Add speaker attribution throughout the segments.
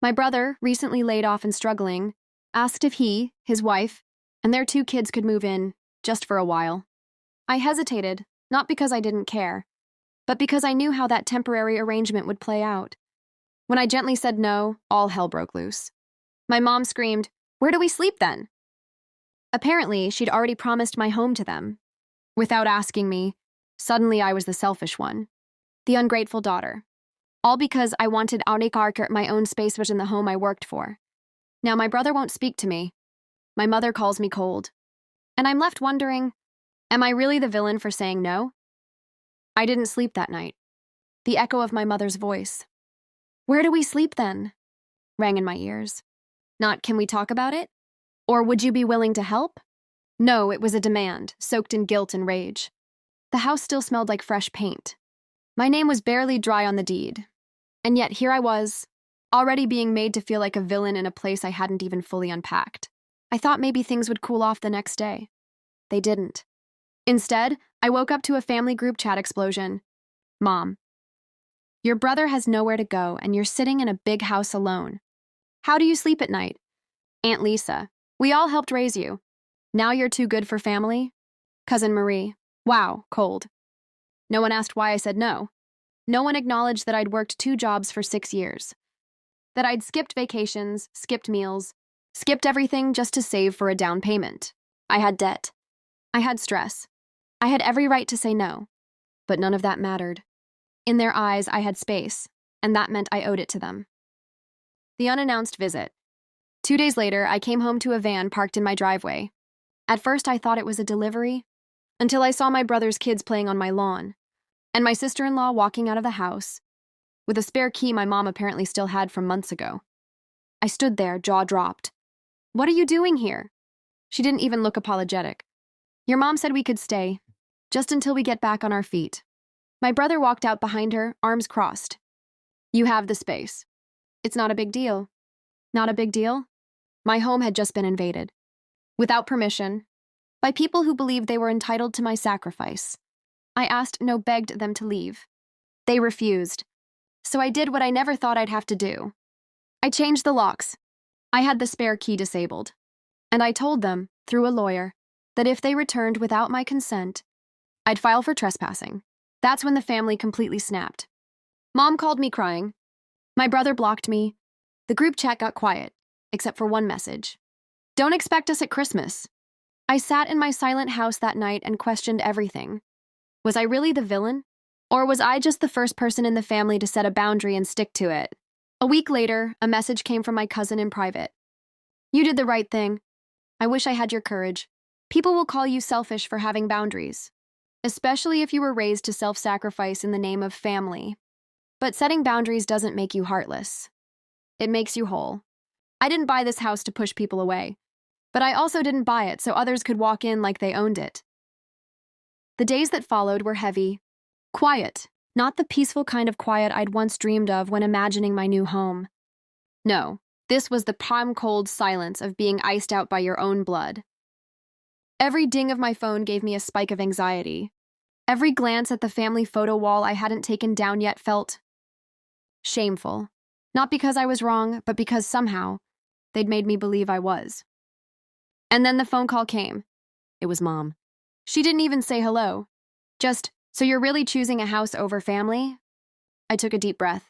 Speaker 1: My brother, recently laid off and struggling, asked if he, his wife, and their 2 kids could move in, just for a while. I hesitated, not because I didn't care, but because I knew how that temporary arrangement would play out. When I gently said no, all hell broke loose. My mom screamed, "Where do we sleep then?" Apparently, she'd already promised my home to them. Without asking me, suddenly I was the selfish one, the ungrateful daughter. All because I wanted Aunikarker my own space within the home I worked for. Now my brother won't speak to me. My mother calls me cold. And I'm left wondering, am I really the villain for saying no? I didn't sleep that night. The echo of my mother's voice, "Where do we sleep then?" rang in my ears. Not, "Can we talk about it?" Or, "Would you be willing to help?" No, it was a demand, soaked in guilt and rage. The house still smelled like fresh paint. My name was barely dry on the deed. And yet here I was, already being made to feel like a villain in a place I hadn't even fully unpacked. I thought maybe things would cool off the next day. They didn't. Instead, I woke up to a family group chat explosion. "Mom, your brother has nowhere to go and you're sitting in a big house alone. How do you sleep at night? Aunt Lisa, we all helped raise you. Now you're too good for family? Cousin Marie, wow, cold." No one asked why I said no. No one acknowledged that I'd worked 2 jobs for 6 years. That I'd skipped vacations, skipped meals, skipped everything just to save for a down payment. I had debt. I had stress. I had every right to say no. But none of that mattered. In their eyes, I had space, and that meant I owed it to them. The unannounced visit. 2 days later, I came home to a van parked in my driveway. At first, I thought it was a delivery, until I saw my brother's kids playing on my lawn, and my sister-in-law walking out of the house, with a spare key my mom apparently still had from months ago. I stood there, jaw dropped. "What are you doing here?" She didn't even look apologetic. "Your mom said we could stay, just until we get back on our feet." My brother walked out behind her, arms crossed. "You have the space. It's not a big deal." Not a big deal? My home had just been invaded. Without permission, by people who believed they were entitled to my sacrifice. I asked, no, begged them to leave. They refused. So I did what I never thought I'd have to do. I changed the locks. I had the spare key disabled. And I told them, through a lawyer, that if they returned without my consent, I'd file for trespassing. That's when the family completely snapped. Mom called me crying. My brother blocked me. The group chat got quiet, except for one message. "Don't expect us at Christmas." I sat in my silent house that night and questioned everything. Was I really the villain? Or was I just the first person in the family to set a boundary and stick to it? A week later, a message came from my cousin in private. "You did the right thing. I wish I had your courage. People will call you selfish for having boundaries, especially if you were raised to self-sacrifice in the name of family. But setting boundaries doesn't make you heartless. It makes you whole. I didn't buy this house to push people away, but I also didn't buy it so others could walk in like they owned it." The days that followed were heavy. Quiet, not the peaceful kind of quiet I'd once dreamed of when imagining my new home. No, this was the palm-cold silence of being iced out by your own blood. Every ding of my phone gave me a spike of anxiety. Every glance at the family photo wall I hadn't taken down yet felt shameful. Not because I was wrong, but because somehow they'd made me believe I was. And then the phone call came. It was Mom. She didn't even say hello. Just, "So you're really choosing a house over family?" I took a deep breath.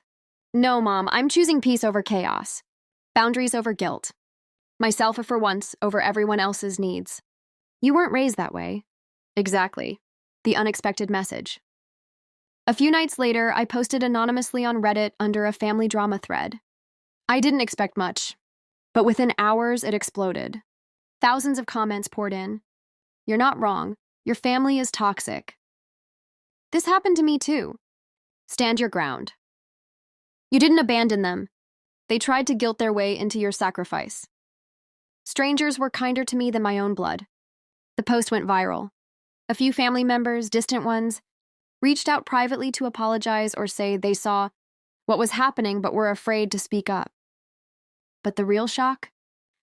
Speaker 1: "No, Mom, I'm choosing peace over chaos. Boundaries over guilt. Myself, for once, over everyone else's needs." "You weren't raised that way." Exactly. The unexpected message. A few nights later, I posted anonymously on Reddit under a family drama thread. I didn't expect much, but within hours it exploded. Thousands of comments poured in. "You're not wrong. Your family is toxic." "This happened to me too." "Stand your ground." "You didn't abandon them. They tried to guilt their way into your sacrifice." Strangers were kinder to me than my own blood. The post went viral. A few family members, distant ones, reached out privately to apologize or say they saw what was happening but were afraid to speak up. But the real shock?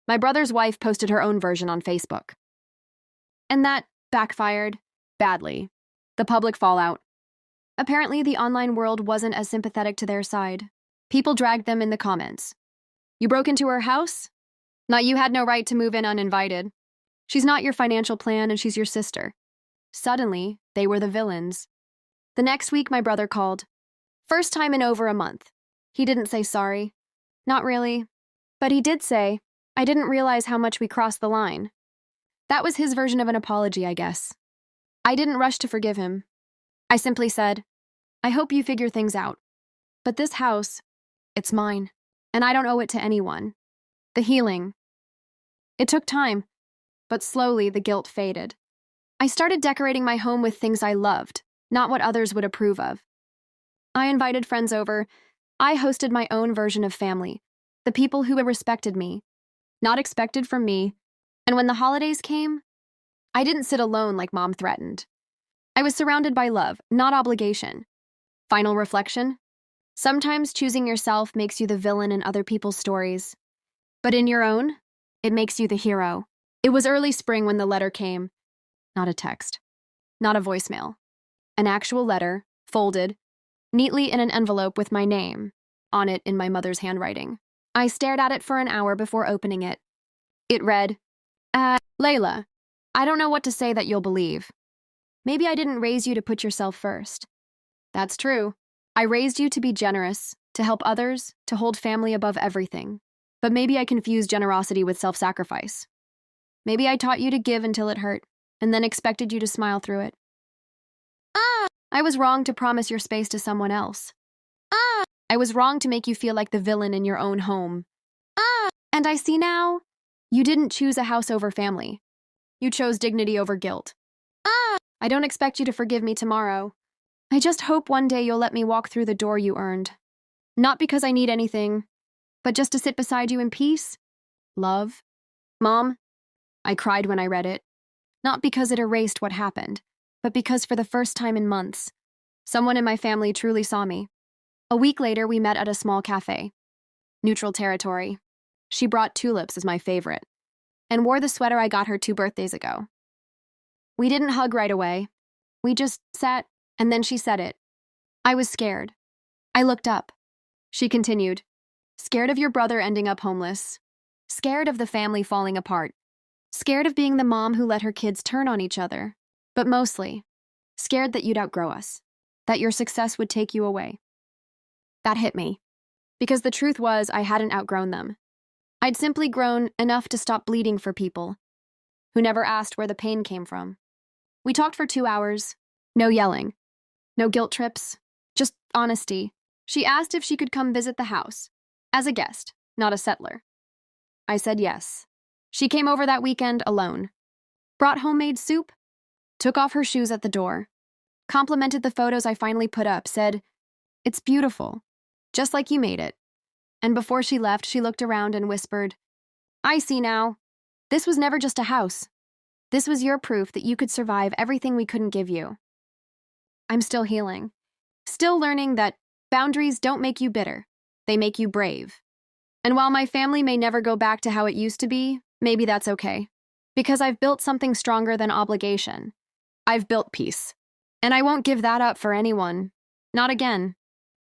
Speaker 1: My brother's wife posted her own version on Facebook. And that backfired badly. The public fallout. Apparently, the online world wasn't as sympathetic to their side. People dragged them in the comments. You broke into her house? Not you had no right to move in uninvited. She's not your financial plan and she's your sister. Suddenly, they were the villains. The next week, my brother called. First time in over a month. He didn't say sorry. Not really. But he did say, I didn't realize how much we crossed the line. That was his version of an apology, I guess. I didn't rush to forgive him. I simply said, I hope you figure things out. But this house, it's mine, and I don't owe it to anyone. The healing. It took time, but slowly the guilt faded. I started decorating my home with things I loved, not what others would approve of. I invited friends over. I hosted my own version of family, the people who respected me, not expected from me. And when the holidays came, I didn't sit alone like Mom threatened. I was surrounded by love, not obligation. Final reflection? Sometimes choosing yourself makes you the villain in other people's stories. But in your own, it makes you the hero. It was early spring when the letter came. Not a text. Not a voicemail. An actual letter, folded, neatly in an envelope with my name on it in my mother's handwriting. I stared at it for an hour before opening it. It read, Layla, I don't know what to say that you'll believe. Maybe I didn't raise you to put yourself first. That's true. I raised you to be generous, to help others, to hold family above everything. But maybe I confused generosity with self-sacrifice. Maybe I taught you to give until it hurt, and then expected you to smile through it. I was wrong to promise your space to someone else. I was wrong to make you feel like the villain in your own home. And I see now, you didn't choose a house over family. You chose dignity over guilt. I don't expect you to forgive me tomorrow. I just hope one day you'll let me walk through the door you earned. Not because I need anything, but just to sit beside you in peace. Love. Mom, I cried when I read it. Not because it erased what happened, but because for the first time in months, someone in my family truly saw me. A week later, we met at a small cafe. Neutral territory. She brought tulips as my favorite, and wore the sweater I got her 2 birthdays ago. We didn't hug right away. We just sat, and then she said it. I was scared. I looked up. She continued, scared of your brother ending up homeless. Scared of the family falling apart. Scared of being the mom who let her kids turn on each other. But mostly, scared that you'd outgrow us. That your success would take you away. That hit me. Because the truth was, I hadn't outgrown them. I'd simply grown enough to stop bleeding for people who never asked where the pain came from. We talked for 2 hours. No yelling. No guilt trips. Just honesty. She asked if she could come visit the house. As a guest, not a settler. I said yes. She came over that weekend alone. Brought homemade soup. Took off her shoes at the door. Complimented the photos I finally put up. Said, it's beautiful. Just like you made it. And before she left, she looked around and whispered, I see now. This was never just a house. This was your proof that you could survive everything we couldn't give you. I'm still healing. Still learning that boundaries don't make you bitter. They make you brave. And while my family may never go back to how it used to be, maybe that's okay. Because I've built something stronger than obligation. I've built peace. And I won't give that up for anyone. Not again.